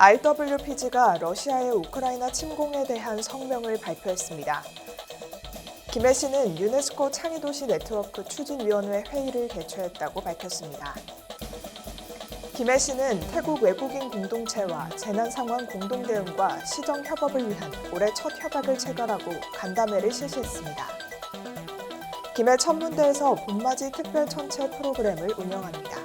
IWPG가 러시아의 우크라이나 침공에 대한 성명을 발표했습니다. 김해 씨는 유네스코 창의도시 네트워크 추진위원회 회의를 개최했다고 밝혔습니다. 김해 씨는 태국 외국인 공동체와 재난상황 공동대응과 시정협업을 위한 올해 첫 협약을 체결하고 간담회를 실시했습니다. 김해 천문대에서 봄맞이 특별천체 프로그램을 운영합니다.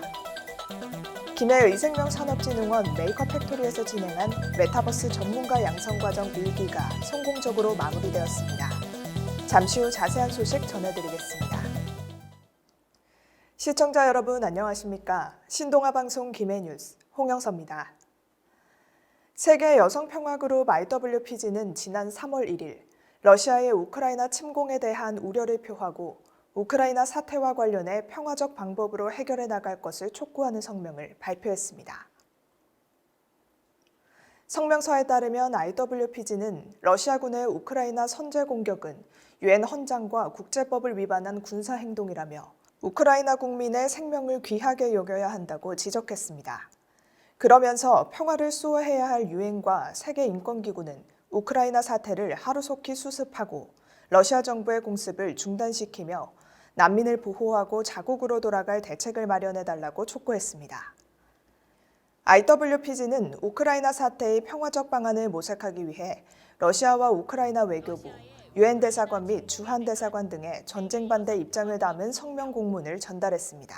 김해 의생명산업진흥원 메이커 팩토리에서 진행한 메타버스 전문가 양성과정 1기가 성공적으로 마무리되었습니다. 잠시 후 자세한 소식 전해드리겠습니다. 시청자 여러분 안녕하십니까? 신동아방송 김해뉴스 홍영서입니다. 세계 여성평화그룹 IWPG는 지난 3월 1일 러시아의 우크라이나 침공에 대한 우려를 표하고 우크라이나 사태와 관련해 평화적 방법으로 해결해 나갈 것을 촉구하는 성명을 발표했습니다. 성명서에 따르면 IWPG는 러시아군의 우크라이나 선제 공격은 유엔 헌장과 국제법을 위반한 군사 행동이라며 우크라이나 국민의 생명을 귀하게 여겨야 한다고 지적했습니다. 그러면서 평화를 수호해야 할 유엔과 세계인권기구는 우크라이나 사태를 하루속히 수습하고 러시아 정부의 공습을 중단시키며 난민을 보호하고 자국으로 돌아갈 대책을 마련해달라고 촉구했습니다. IWPG는 우크라이나 사태의 평화적 방안을 모색하기 위해 러시아와 우크라이나 외교부, 유엔 대사관 및 주한 대사관 등의 전쟁 반대 입장을 담은 성명 공문을 전달했습니다.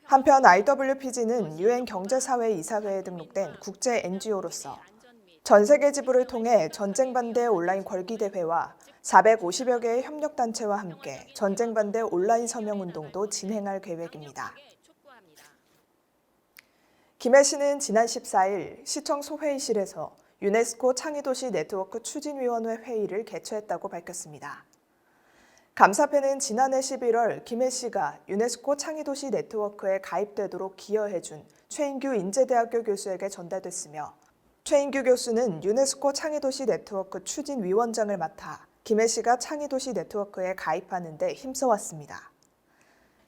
한편 IWPG는 유엔 경제사회이사회에 등록된 국제 NGO로서 전 세계 지부를 통해 전쟁 반대 온라인 걸기 대회와 450여 개의 협력단체와 함께 전쟁 반대 온라인 서명 운동도 진행할 계획입니다. 김해 씨는 지난 14일 시청 소회의실에서 유네스코 창의도시 네트워크 추진위원회 회의를 개최했다고 밝혔습니다. 감사패는 지난해 11월 김해 씨가 유네스코 창의도시 네트워크에 가입되도록 기여해준 최인규 인제대학교 교수에게 전달됐으며 최인규 교수는 유네스코 창의도시 네트워크 추진위원장을 맡아 김해 씨가 창의도시 네트워크에 가입하는 데 힘써왔습니다.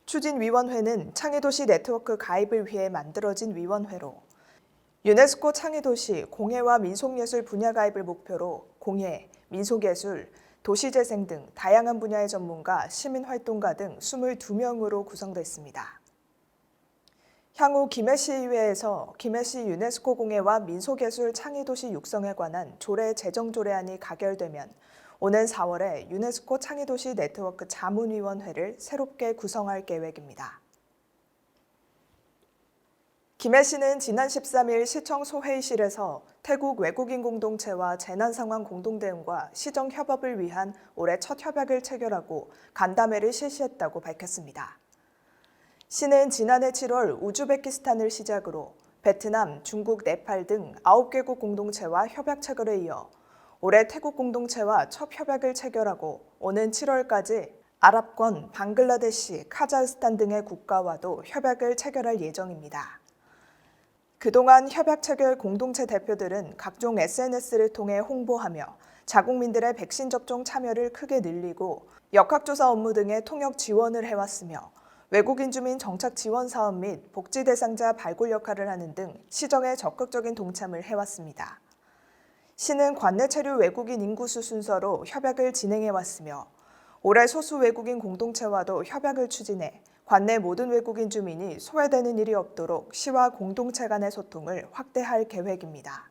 추진위원회는 창의도시 네트워크 가입을 위해 만들어진 위원회로 유네스코 창의도시 공예와 민속예술 분야 가입을 목표로 공예, 민속예술, 도시재생 등 다양한 분야의 전문가, 시민활동가 등 22명으로 구성됐습니다. 향후 김해시의회에서 김해시 유네스코 공예와 민속예술 창의도시 육성에 관한 조례 제정 조례안이 가결되면 오는 4월에 유네스코 창의도시 네트워크 자문위원회를 새롭게 구성할 계획입니다. 김해 씨는 지난 13일 시청 소회의실에서 태국 외국인 공동체와 재난상황 공동대응과 시정협업을 위한 올해 첫 협약을 체결하고 간담회를 실시했다고 밝혔습니다. 씨는 지난해 7월 우즈베키스탄을 시작으로 베트남, 중국, 네팔 등 9개국 공동체와 협약 체결에 이어 올해 태국 공동체와 첫 협약을 체결하고 오는 7월까지 아랍권, 방글라데시, 카자흐스탄 등의 국가와도 협약을 체결할 예정입니다. 그동안 협약 체결 공동체 대표들은 각종 SNS를 통해 홍보하며 자국민들의 백신 접종 참여를 크게 늘리고 역학조사 업무 등의 통역 지원을 해왔으며 외국인 주민 정착 지원 사업 및 복지 대상자 발굴 역할을 하는 등 시정에 적극적인 동참을 해왔습니다. 시는 관내 체류 외국인 인구수 순서로 협약을 진행해왔으며 올해 소수 외국인 공동체와도 협약을 추진해 관내 모든 외국인 주민이 소외되는 일이 없도록 시와 공동체 간의 소통을 확대할 계획입니다.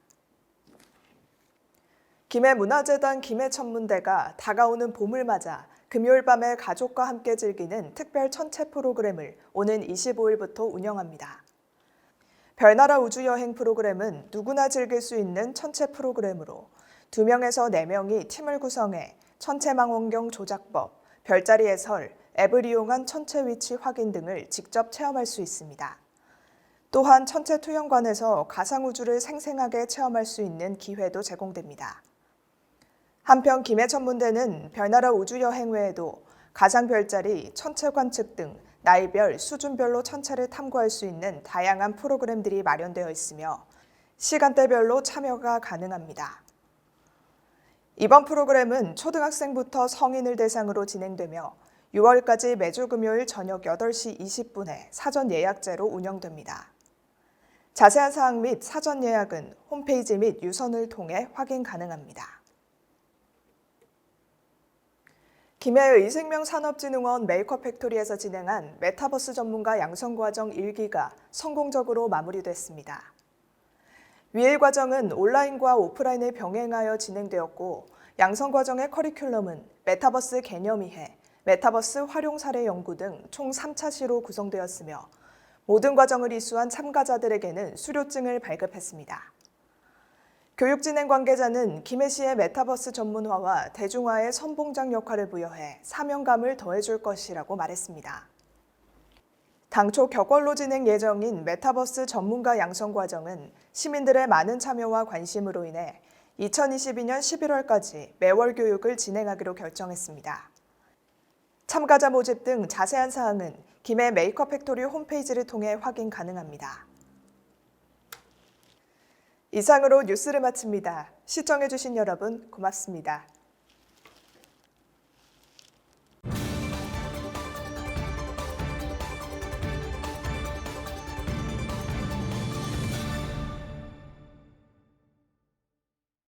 김해문화재단 김해천문대가 다가오는 봄을 맞아 금요일 밤에 가족과 함께 즐기는 특별 천체 프로그램을 오는 25일부터 운영합니다. 별나라 우주여행 프로그램은 누구나 즐길 수 있는 천체 프로그램으로 2명에서 4명이 팀을 구성해 천체망원경 조작법, 별자리 해설, 앱을 이용한 천체 위치 확인 등을 직접 체험할 수 있습니다. 또한 천체 투영관에서 가상우주를 생생하게 체험할 수 있는 기회도 제공됩니다. 한편 김해천문대는 별나라 우주여행 외에도 가상별자리, 천체 관측 등 나이별, 수준별로 천체를 탐구할 수 있는 다양한 프로그램들이 마련되어 있으며 시간대별로 참여가 가능합니다. 이번 프로그램은 초등학생부터 성인을 대상으로 진행되며 6월까지 매주 금요일 저녁 8시 20분에 사전 예약제로 운영됩니다. 자세한 사항 및 사전 예약은 홈페이지 및 유선을 통해 확인 가능합니다. 김해의 이생명산업진흥원 메이커 팩토리에서 진행한 메타버스 전문가 양성과정 1기가 성공적으로 마무리됐습니다. 위일 과정은 온라인과 오프라인을 병행하여 진행되었고, 양성과정의 커리큘럼은 메타버스 개념 이해, 메타버스 활용 사례 연구 등 총 3차 시로 구성되었으며, 모든 과정을 이수한 참가자들에게는 수료증을 발급했습니다. 교육진행 관계자는 김해시의 메타버스 전문화와 대중화의 선봉장 역할을 부여해 사명감을 더해줄 것이라고 말했습니다. 당초 격월로 진행 예정인 메타버스 전문가 양성 과정은 시민들의 많은 참여와 관심으로 인해 2022년 11월까지 매월 교육을 진행하기로 결정했습니다. 참가자 모집 등 자세한 사항은 김해 메이커 팩토리 홈페이지를 통해 확인 가능합니다. 이상으로 뉴스를 마칩니다. 시청해주신 여러분 고맙습니다.